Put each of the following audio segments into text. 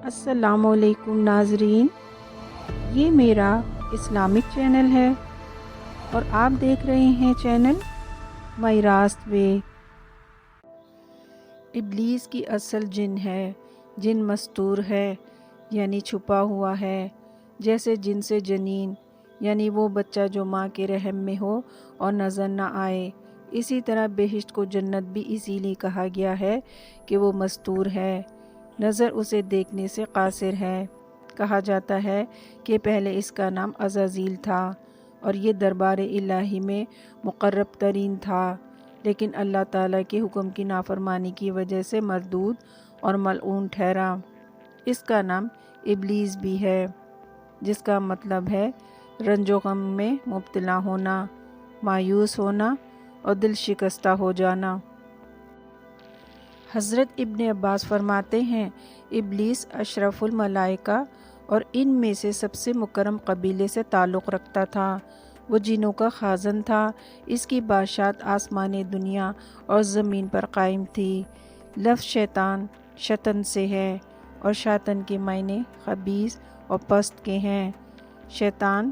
السلام علیکم ناظرین، یہ میرا اسلامک چینل ہے اور آپ دیکھ رہے ہیں چینل مائی راست وے۔ ابلیس کی اصل جن ہے، جن مستور ہے یعنی چھپا ہوا ہے، جیسے جن سے جنین یعنی وہ بچہ جو ماں کے رحم میں ہو اور نظر نہ آئے۔ اسی طرح بہشت کو جنت بھی اسی لیے کہا گیا ہے کہ وہ مستور ہے، نظر اسے دیکھنے سے قاصر ہے۔ کہا جاتا ہے کہ پہلے اس کا نام عزازیل تھا اور یہ دربار الہی میں مقرب ترین تھا، لیکن اللہ تعالیٰ کے حکم کی نافرمانی کی وجہ سے مردود اور ملعون ٹھہرا۔ اس کا نام ابلیس بھی ہے، جس کا مطلب ہے رنج و غم میں مبتلا ہونا، مایوس ہونا اور دل شکستہ ہو جانا۔ حضرت ابن عباس فرماتے ہیں، ابلیس اشرف الملائکہ اور ان میں سے سب سے مکرم قبیلے سے تعلق رکھتا تھا۔ وہ جنوں کا خازن تھا، اس کی بادشاہت آسمان دنیا اور زمین پر قائم تھی۔ لفظ شیطان شطن سے ہے اور شاطن کے معنی خبیث اور پست کے ہیں۔ شیطان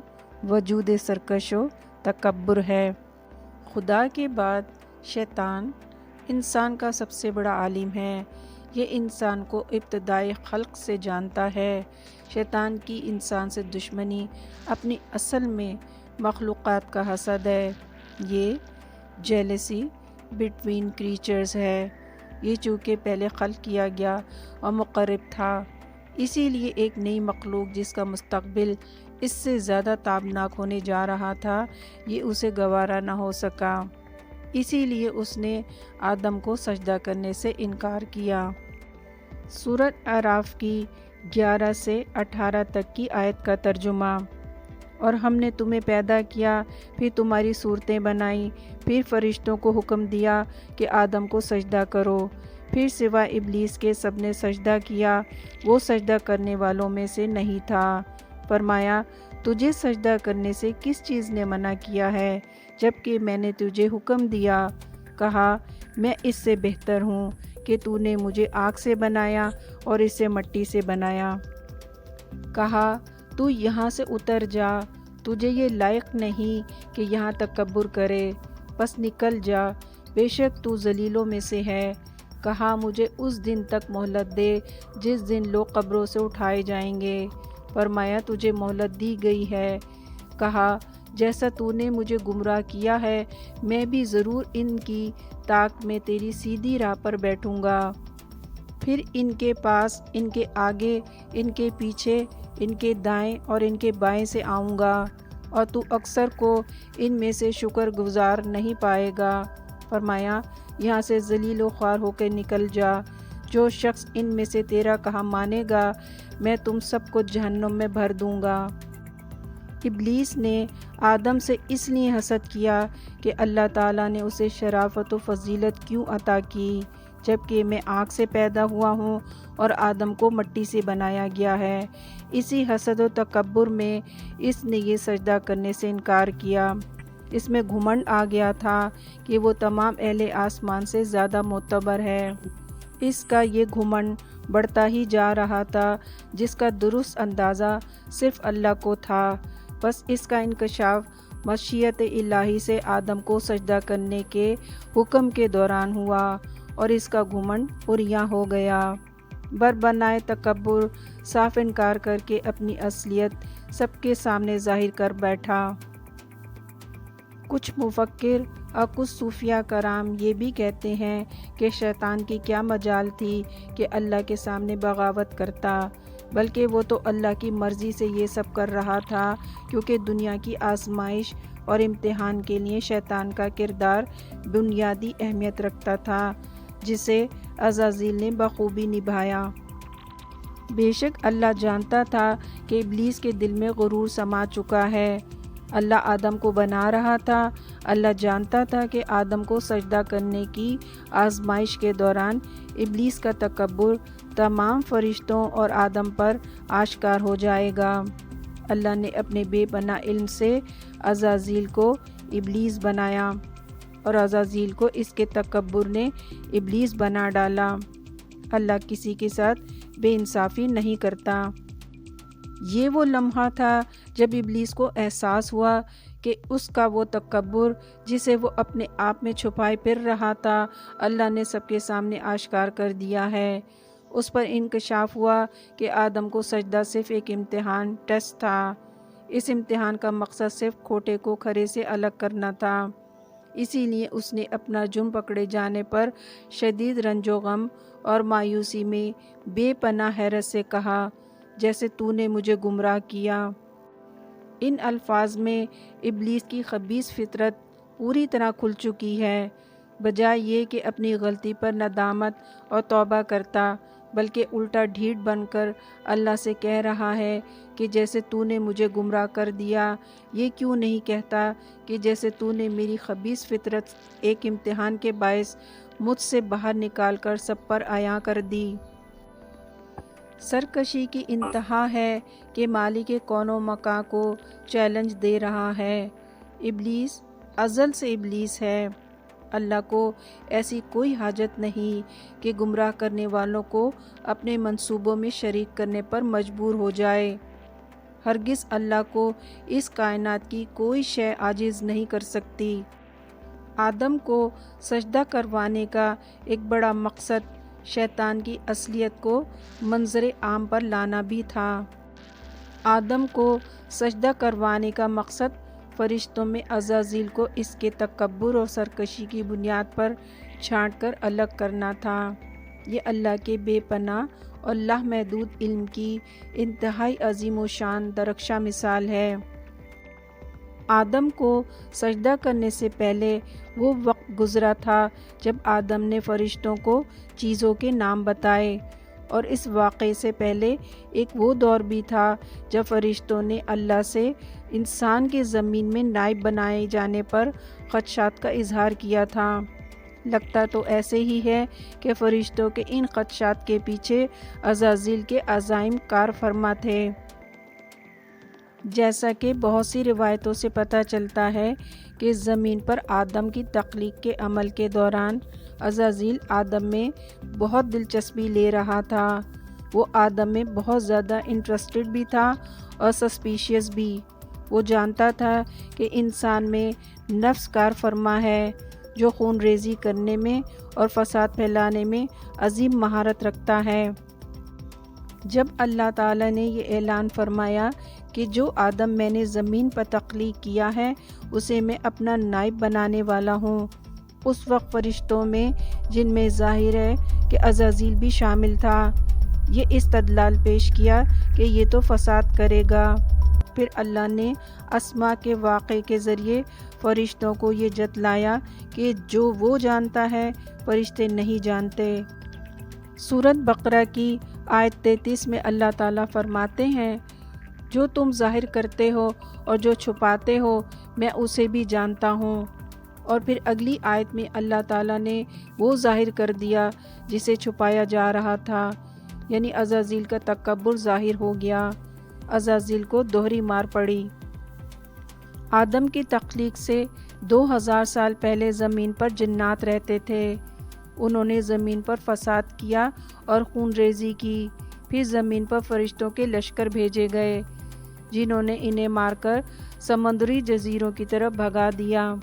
وجود سرکش و تکبر ہے۔ خدا کے بعد شیطان انسان کا سب سے بڑا عالم ہے۔ یہ انسان کو ابتدائی خلق سے جانتا ہے۔ شیطان کی انسان سے دشمنی اپنی اصل میں مخلوقات کا حسد ہے۔ یہ جیلسی بٹوین کریچرز ہے۔ یہ چونکہ پہلے خلق کیا گیا اور مقرب تھا، اسی لیے ایک نئی مخلوق جس کا مستقبل اس سے زیادہ تابناک ہونے جا رہا تھا، یہ اسے گوارا نہ ہو سکا۔ اسی لیے اس نے آدم کو سجدہ کرنے سے انکار کیا۔ سورۃ اعراف کی 11 سے 18 تک کی آیت کا ترجمہ۔ اور ہم نے تمہیں پیدا کیا، پھر تمہاری صورتیں بنائیں، پھر فرشتوں کو حکم دیا کہ آدم کو سجدہ کرو، پھر سوائے ابلیس کے سب نے سجدہ کیا، وہ سجدہ کرنے والوں میں سے نہیں تھا۔ فرمایا، تجھے سجدہ کرنے سے کس چیز نے منع کیا ہے جبکہ میں نے تجھے حکم دیا؟ کہا، میں اس سے بہتر ہوں کہ تو نے مجھے آگ سے بنایا اور اسے مٹی سے بنایا۔ کہا، تو یہاں سے اتر جا، تجھے یہ لائق نہیں کہ یہاں تکبر کرے، پس نکل جا، بے شک تو ذلیلوں میں سے ہے۔ کہا، مجھے اس دن تک مہلت دے جس دن لوگ قبروں سے اٹھائے جائیں گے۔ فرمایا، تجھے مہلت دی گئی ہے۔ کہا، جیسا تو نے مجھے گمراہ کیا ہے، میں بھی ضرور ان کی طاق میں تیری سیدھی راہ پر بیٹھوں گا، پھر ان کے پاس، ان کے آگے، ان کے پیچھے، ان کے دائیں اور ان کے بائیں سے آؤں گا، اور تو اکثر کو ان میں سے شکر گزار نہیں پائے گا۔ فرمایا، یہاں سے ذلیل و خوار ہو کے نکل جا، جو شخص ان میں سے تیرا کہا مانے گا میں تم سب کو جہنم میں بھر دوں گا۔ ابلیس نے آدم سے اس لیے حسد کیا کہ اللہ تعالیٰ نے اسے شرافت و فضیلت کیوں عطا کی جبکہ میں آگ سے پیدا ہوا ہوں اور آدم کو مٹی سے بنایا گیا ہے۔ اسی حسد و تکبر میں اس نے یہ سجدہ کرنے سے انکار کیا۔ اس میں گھمنڈ آ گیا تھا کہ وہ تمام اہل آسمان سے زیادہ معتبر ہے۔ اس کا یہ گھمنڈ بڑھتا ہی جا رہا تھا، جس کا درست اندازہ صرف اللہ کو تھا۔ بس اس کا انکشاف مشیت الہی سے آدم کو سجدہ کرنے کے حکم کے دوران ہوا اور اس کا گھمنڈ عریاں ہو گیا۔ بربنائے تکبر صاف انکار کر کے اپنی اصلیت سب کے سامنے ظاہر کر بیٹھا۔ کچھ مفکر اور کچھ صوفیہ کرام یہ بھی کہتے ہیں کہ شیطان کی کیا مجال تھی کہ اللہ کے سامنے بغاوت کرتا، بلکہ وہ تو اللہ کی مرضی سے یہ سب کر رہا تھا، کیونکہ دنیا کی آزمائش اور امتحان کے لیے شیطان کا کردار بنیادی اہمیت رکھتا تھا، جسے عزازیل نے بخوبی نبھایا۔ بے شک اللہ جانتا تھا کہ ابلیس کے دل میں غرور سما چکا ہے۔ اللہ آدم کو بنا رہا تھا۔ اللہ جانتا تھا کہ آدم کو سجدہ کرنے کی آزمائش کے دوران ابلیس کا تکبر تمام فرشتوں اور آدم پر آشکار ہو جائے گا۔ اللہ نے اپنے بے پناہ علم سے عزازیل کو ابلیس بنایا اور عزازیل کو اس کے تکبر نے ابلیس بنا ڈالا۔ اللہ کسی کے ساتھ بے انصافی نہیں کرتا۔ یہ وہ لمحہ تھا جب ابلیس کو احساس ہوا کہ اس کا وہ تکبر جسے وہ اپنے آپ میں چھپائے پھر رہا تھا، اللہ نے سب کے سامنے آشکار کر دیا ہے۔ اس پر انکشاف ہوا کہ آدم کو سجدہ صرف ایک امتحان ٹیسٹ تھا۔ اس امتحان کا مقصد صرف کھوٹے کو کھرے سے الگ کرنا تھا۔ اسی لیے اس نے اپنا جرم پکڑے جانے پر شدید رنج و غم اور مایوسی میں بے پناہ حیرت سے کہا، جیسے تو نے مجھے گمراہ کیا۔ ان الفاظ میں ابلیس کی خبیث فطرت پوری طرح کھل چکی ہے۔ بجائے یہ کہ اپنی غلطی پر ندامت اور توبہ کرتا، بلکہ الٹا ڈھیٹ بن کر اللہ سے کہہ رہا ہے کہ جیسے تو نے مجھے گمراہ کر دیا، یہ کیوں نہیں کہتا کہ جیسے تو نے میری خبیث فطرت ایک امتحان کے باعث مجھ سے باہر نکال کر سب پر عیاں کر دی۔ سرکشی کی انتہا ہے کہ مالک کون و مکان کو چیلنج دے رہا ہے۔ ابلیس ازل سے ابلیس ہے۔ اللہ کو ایسی کوئی حاجت نہیں کہ گمراہ کرنے والوں کو اپنے منصوبوں میں شریک کرنے پر مجبور ہو جائے۔ ہرگز اللہ کو اس کائنات کی کوئی شے عاجز نہیں کر سکتی۔ آدم کو سجدہ کروانے کا ایک بڑا مقصد شیطان کی اصلیت کو منظر عام پر لانا بھی تھا۔ آدم کو سجدہ کروانے کا مقصد فرشتوں میں عزازیل کو اس کے تکبر اور سرکشی کی بنیاد پر چھانٹ کر الگ کرنا تھا۔ یہ اللہ کے بے پناہ اور لامحدود علم کی انتہائی عظیم و شان درخشاں مثال ہے۔ آدم کو سجدہ کرنے سے پہلے وہ وقت گزرا تھا جب آدم نے فرشتوں کو چیزوں کے نام بتائے، اور اس واقعے سے پہلے ایک وہ دور بھی تھا جب فرشتوں نے اللہ سے انسان کے زمین میں نائب بنائے جانے پر خدشات کا اظہار کیا تھا۔ لگتا تو ایسے ہی ہے کہ فرشتوں کے ان خدشات کے پیچھے عزازیل کے عزائم کار فرما تھے۔ جیسا کہ بہت سی روایتوں سے پتہ چلتا ہے کہ زمین پر آدم کی تخلیق کے عمل کے دوران عزازیل آدم میں بہت دلچسپی لے رہا تھا۔ وہ آدم میں بہت زیادہ انٹرسٹڈ بھی تھا اور سسپیشیس بھی۔ وہ جانتا تھا کہ انسان میں نفس کار فرما ہے جو خون ریزی کرنے میں اور فساد پھیلانے میں عظیم مہارت رکھتا ہے۔ جب اللہ تعالیٰ نے یہ اعلان فرمایا کہ جو آدم میں نے زمین پر تخلیق کیا ہے اسے میں اپنا نائب بنانے والا ہوں، اس وقت فرشتوں میں جن میں ظاہر ہے کہ عزازیل بھی شامل تھا، یہ استدلال پیش کیا کہ یہ تو فساد کرے گا۔ پھر اللہ نے اسماء کے واقعے کے ذریعے فرشتوں کو یہ جتلایا کہ جو وہ جانتا ہے فرشتے نہیں جانتے۔ سورۃ بقرہ کی آیت 33 میں اللہ تعالیٰ فرماتے ہیں، جو تم ظاہر کرتے ہو اور جو چھپاتے ہو میں اسے بھی جانتا ہوں۔ اور پھر اگلی آیت میں اللہ تعالیٰ نے وہ ظاہر کر دیا جسے چھپایا جا رہا تھا، یعنی عزازیل کا تکبر ظاہر ہو گیا۔ عزازیل کو دوہری مار پڑی۔ آدم کی تخلیق سے 2000 سال پہلے زمین پر جنات رہتے تھے۔ انہوں نے زمین پر فساد کیا اور خون ریزی کی۔ پھر زمین پر فرشتوں کے لشکر بھیجے گئے جنہوں نے انہیں مار کر سمندری جزیروں کی طرف بھگا دیا۔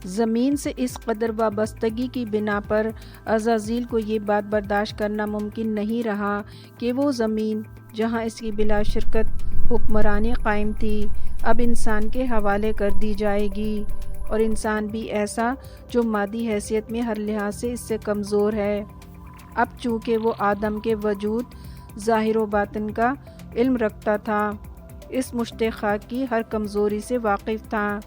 زمین سے اس قدر وابستگی کی بنا پر عزازیل کو یہ بات برداشت کرنا ممکن نہیں رہا کہ وہ زمین جہاں اس کی بلا شرکت حکمرانی قائم تھی اب انسان کے حوالے کر دی جائے گی، اور انسان بھی ایسا جو مادی حیثیت میں ہر لحاظ سے اس سے کمزور ہے۔ اب چونکہ وہ آدم کے وجود ظاہر و باطن کا علم رکھتا تھا، اس مشت خاک کی ہر کمزوری سے واقف تھا،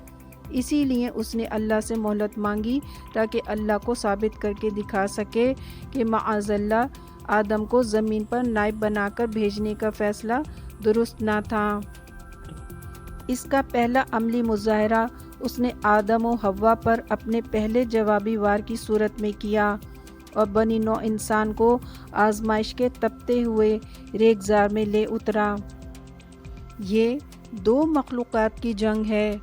اسی لیے اس نے اللہ سے مہلت مانگی تاکہ اللہ کو ثابت کر کے دکھا سکے کہ معاذ اللہ آدم کو زمین پر نائب بنا کر بھیجنے کا فیصلہ درست نہ تھا۔ اس کا پہلا عملی مظاہرہ اس نے آدم و حوا پر اپنے پہلے جوابی وار کی صورت میں کیا اور بنی نوع انسان کو آزمائش کے تپتے ہوئے ریگزار میں لے اترا۔ یہ دو مخلوقات کی جنگ ہے،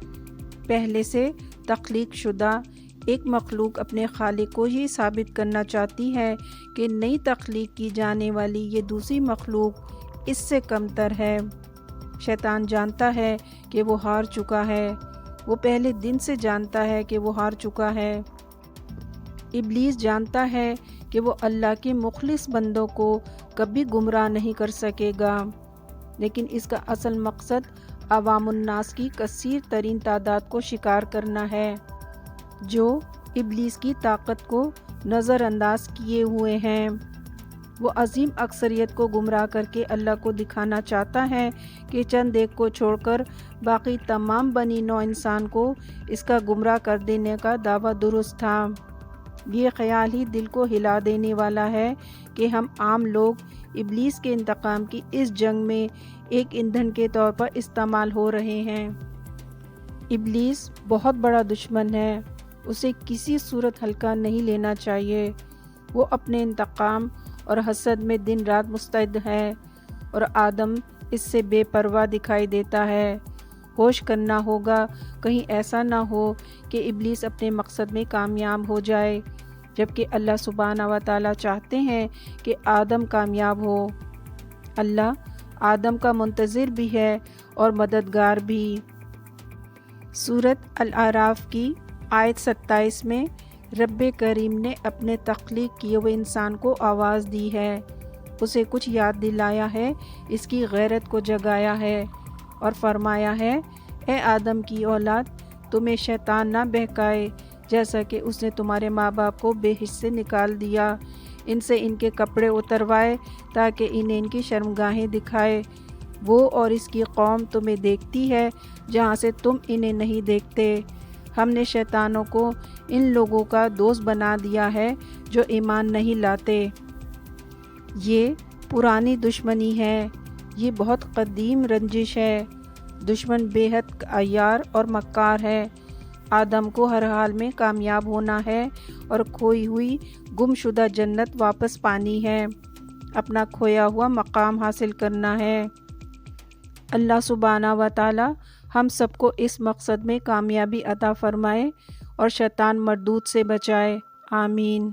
پہلے سے تخلیق شدہ ایک مخلوق اپنے خالق کو یہ ثابت کرنا چاہتی ہے کہ نئی تخلیق کی جانے والی یہ دوسری مخلوق اس سے کمتر ہے۔ شیطان جانتا ہے کہ وہ ہار چکا ہے، وہ پہلے دن سے جانتا ہے کہ وہ ہار چکا ہے۔ ابلیس جانتا ہے کہ وہ اللہ کے مخلص بندوں کو کبھی گمراہ نہیں کر سکے گا، لیکن اس کا اصل مقصد عوام الناس کی کثیر ترین تعداد کو شکار کرنا ہے، جو ابلیس کی طاقت کو نظر انداز کیے ہوئے ہیں۔ وہ عظیم اکثریت کو گمراہ کر کے اللہ کو دکھانا چاہتا ہے کہ چند ایک کو چھوڑ کر باقی تمام بنی نوع انسان کو اس کا گمراہ کر دینے کا دعویٰ درست تھا۔ یہ خیال ہی دل کو ہلا دینے والا ہے کہ ہم عام لوگ ابلیس کے انتقام کی اس جنگ میں ایک ایندھن کے طور پر استعمال ہو رہے ہیں۔ ابلیس بہت بڑا دشمن ہے، اسے کسی صورت ہلکا نہیں لینا چاہیے۔ وہ اپنے انتقام اور حسد میں دن رات مستعد ہے، اور آدم اس سے بے پرواہ دکھائی دیتا ہے۔ ہوش کرنا ہوگا، کہیں ایسا نہ ہو کہ ابلیس اپنے مقصد میں کامیاب ہو جائے، جبکہ اللہ سبحانہ و تعالیٰ چاہتے ہیں کہ آدم کامیاب ہو۔ اللہ آدم کا منتظر بھی ہے اور مددگار بھی۔ سورۃ الاعراف کی آیت 27 میں رب کریم نے اپنے تخلیق کیے ہوئے انسان کو آواز دی ہے، اسے کچھ یاد دلایا ہے، اس کی غیرت کو جگایا ہے، اور فرمایا ہے، اے آدم کی اولاد، تمہیں شیطان نہ بہکائے جیسا کہ اس نے تمہارے ماں باپ کو بے حس سے نکال دیا، ان سے ان کے کپڑے اتروائے تاکہ انہیں ان کی شرمگاہیں دکھائے۔ وہ اور اس کی قوم تمہیں دیکھتی ہے جہاں سے تم انہیں نہیں دیکھتے۔ ہم نے شیطانوں کو ان لوگوں کا دوست بنا دیا ہے جو ایمان نہیں لاتے۔ یہ پرانی دشمنی ہے، یہ بہت قدیم رنجش ہے۔ دشمن بے حد عیار اور مکار ہے۔ آدم کو ہر حال میں کامیاب ہونا ہے اور کھوئی ہوئی گم شدہ جنت واپس پانی ہے، اپنا کھویا ہوا مقام حاصل کرنا ہے۔ اللہ سبحانہ و تعالی ہم سب کو اس مقصد میں کامیابی عطا فرمائے اور شیطان مردود سے بچائے، آمین۔